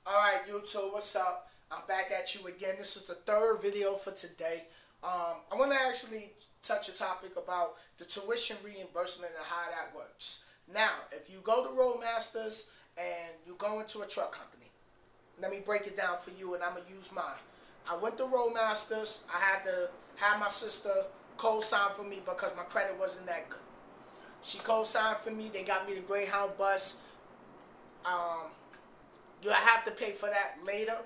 Alright YouTube, what's up? I'm back at you again. This is the third video for today. I want to actually touch a topic about the tuition reimbursement and how that works. Now, if you go to Roadmasters and you go into a truck company, let me break it down for you and I'm going to use mine. I went to Roadmasters. I had to have my sister co-sign for me because my credit wasn't that good. She co-signed for me. They got me the Greyhound bus. You'll have to pay for that later.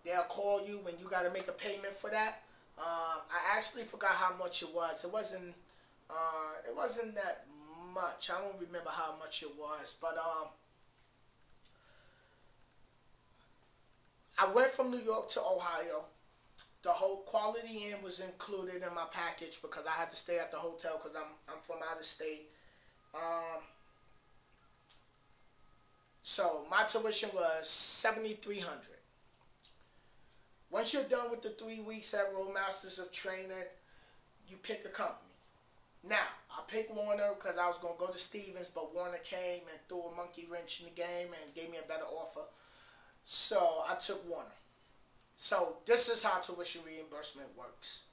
They'll call you when you got to make a payment for that. I actually forgot how much it was. It wasn't that much. I don't remember how much it was, but I went from New York to Ohio. The whole Quality Inn was included in my package because I had to stay at the hotel because I'm from out of state. So my tuition was $7,300. Once you're done with the 3 weeks at Roadmasters of training, you pick a company. Now, I picked Warner because I was going to go to Stevens, but Warner came and threw a monkey wrench in the game and gave me a better offer. So I took Warner. So this is how tuition reimbursement works.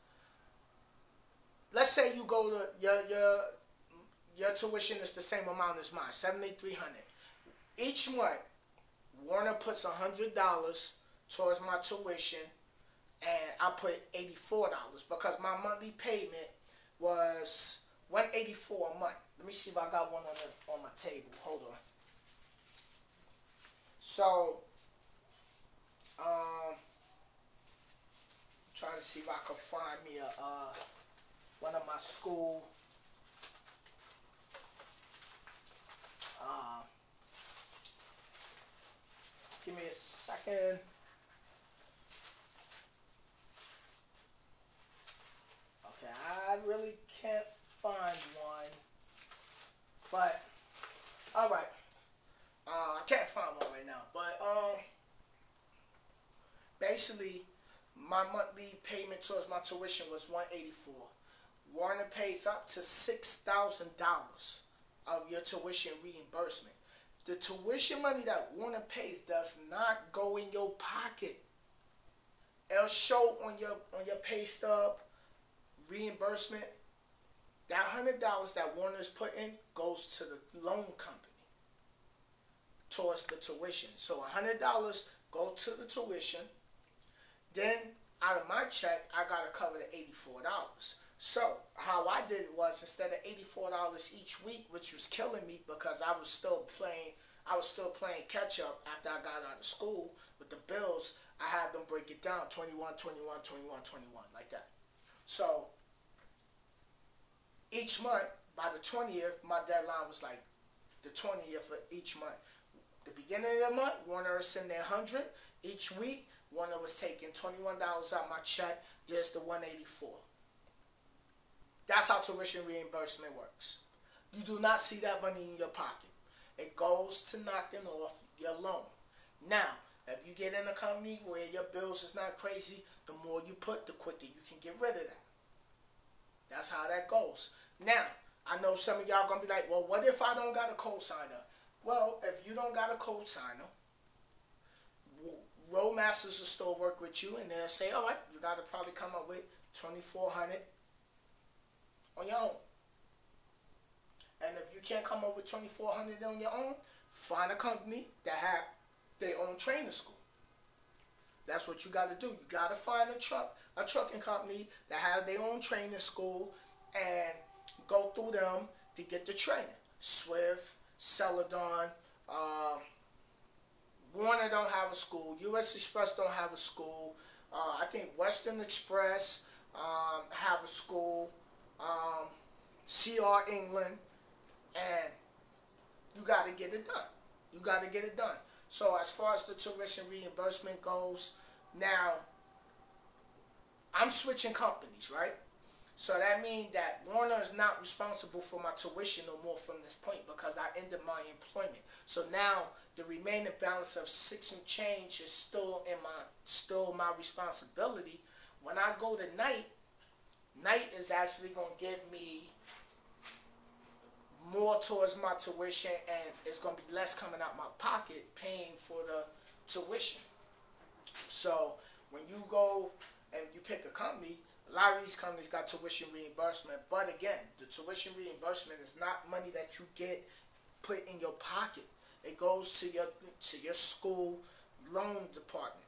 Let's say you go to your tuition is the same amount as mine, $7,300. Each month, Warner puts $100 towards my tuition, and I put $84 because my monthly payment was $184 a month. Let me see if I got one on my table. Hold on. So, trying to see if I can find me one of my school. Give me a second. Okay, I really can't find one. But, alright. I can't find one right now. But, basically, my monthly payment towards my tuition was $184. Warner pays up to $6,000 of your tuition reimbursement. The tuition money that Warner pays does not go in your pocket. It'll show on your pay stub reimbursement. That $100 that Warner's put in goes to the loan company towards the tuition. So $100 goes to the tuition. Then out of my check, I gotta cover the $84. So how I did it was, instead of $84 each week, which was killing me because I was still playing catch up after I got out of school with the bills, I had them break it down 21, 21, 21, 21, like that. So each month, by the 20th, my deadline was like the 20th of each month. The beginning of the month, Warner was sending $100. Each week, Warner was taking $21 out my check. There's the $184. That's how tuition reimbursement works. You do not see that money in your pocket. It goes to knocking off your loan. Now, if you get in a company where your bills is not crazy, the more you put, the quicker you can get rid of that. That's how that goes. Now, I know some of y'all going to be like, well, what if I don't got a co-signer? Well, if you don't got a co-signer, Roadmasters will still work with you, and they'll say, all right, you got to probably come up with $2,400 on your own. And if you can't come up with $2,400 on your own, find a company that have their own training school. That's what you got to do. You got to find a trucking company that have their own training school and go through them to get the training. Swift, Celadon, Warner don't have a school. U.S. Express don't have a school. I think Western Express have a school. CR England, and you got to get it done. You got to get it done. So as far as the tuition reimbursement goes, now I'm switching companies, right? So that means that Warner is not responsible for my tuition no more from this point because I ended my employment. So now the remaining balance of 6 and change is still my responsibility. When I go to night is actually going to give me more towards my tuition, and it's going to be less coming out my pocket paying for the tuition. So when you go and you pick a company, a lot of these companies got tuition reimbursement. But again, the tuition reimbursement is not money that you get put in your pocket. It goes to your school loan department.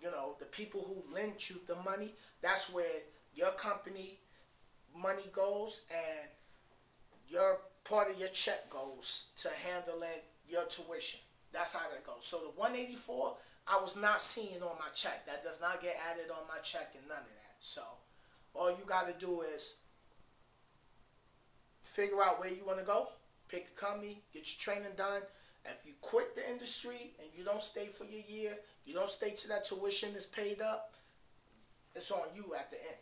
You know, the people who lend you the money, that's where your company money goes, and your part of your check goes to handling your tuition. That's how that goes. So the 184, I was not seeing on my check. That does not get added on my check and none of that. So all you got to do is figure out where you want to go, pick a company, get your training done. If you quit the industry and you don't stay for your year, you don't stay till that tuition is paid up, it's on you at the end.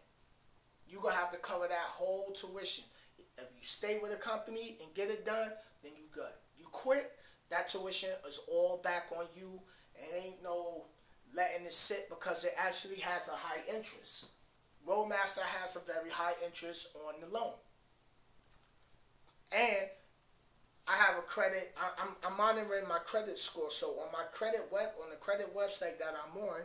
You're going to have to cover that whole tuition. If you stay with a company and get it done, then you good. You quit, that tuition is all back on you, and ain't no letting it sit, because it actually has a high interest. Roadmaster has a very high interest on the loan. And I have a credit. I'm monitoring my credit score. So on my on the credit website that I'm on,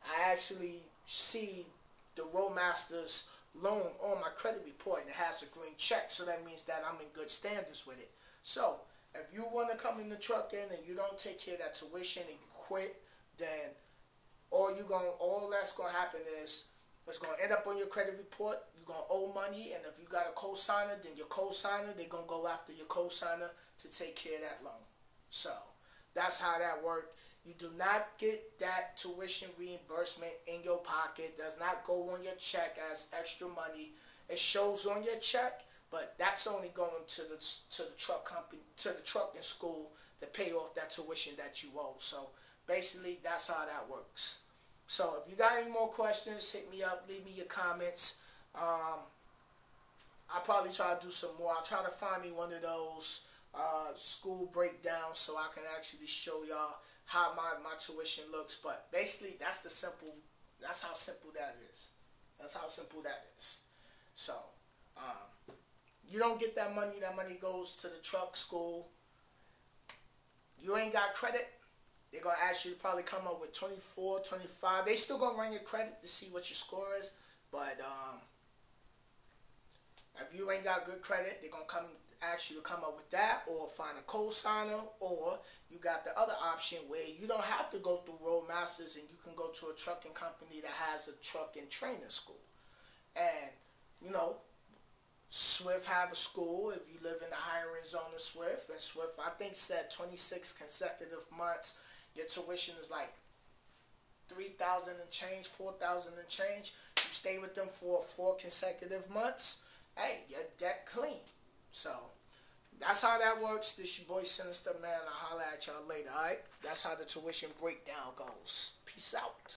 I actually see the Roadmaster's loan on my credit report, and it has a green check. So that means that I'm in good standards with it. So if you want to come in the truck in and you don't take care of that tuition and you quit, then all that's gonna happen is it's gonna end up on your credit report. You're gonna owe money, and if you got a co-signer, then your co-signer, they're gonna go after your co-signer to take care of that loan. So that's how that works. You do not get that tuition reimbursement in your pocket. It does not go on your check as extra money. It shows on your check, but that's only going to the truck company, to the trucking school, to pay off that tuition that you owe. So basically, that's how that works. So if you got any more questions, hit me up, leave me your comments. I'll probably try to do some more. I'll try to find me one of those school breakdowns so I can actually show y'all how my tuition looks. But basically, that's how simple that is. That's how simple that is. So you don't get that money. That money goes to the truck school. You ain't got credit, they're going to ask you to probably come up with 24, 25. They still going to run your credit to see what your score is. But if you ain't got good credit, they're going to ask you to come up with that, or find a co-signer, or you got the other option where you don't have to go through Roadmasters and you can go to a trucking company that has a trucking training school. And, you know, Swift have a school if you live in the hiring zone of Swift. And Swift, I think, said 26 consecutive months. Your tuition is like $3,000 and change, $4,000 and change. You stay with them for 4 consecutive months. Hey, your debt clean. So that's how that works. This your boy Sinister, man. I'll holler at y'all later, alright? That's how the tuition breakdown goes. Peace out.